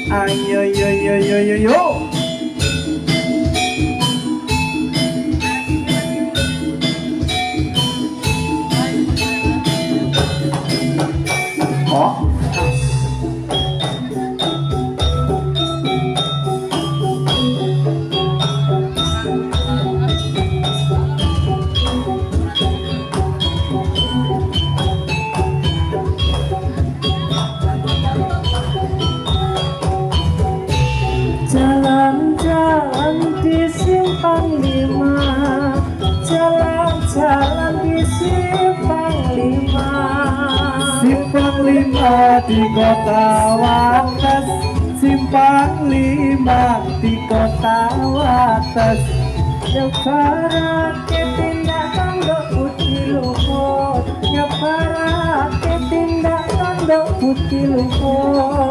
Ayo yo yo yo yo yo. Oh. Jalan-jalan di Simpang Lima, jalan-jalan di Simpang Lima. Simpang Lima di kota Wates, Simpang Lima di kota Wates. Nyebarake tindak tanduk putih luhur, nyebarake tindak tanduk putih luhur.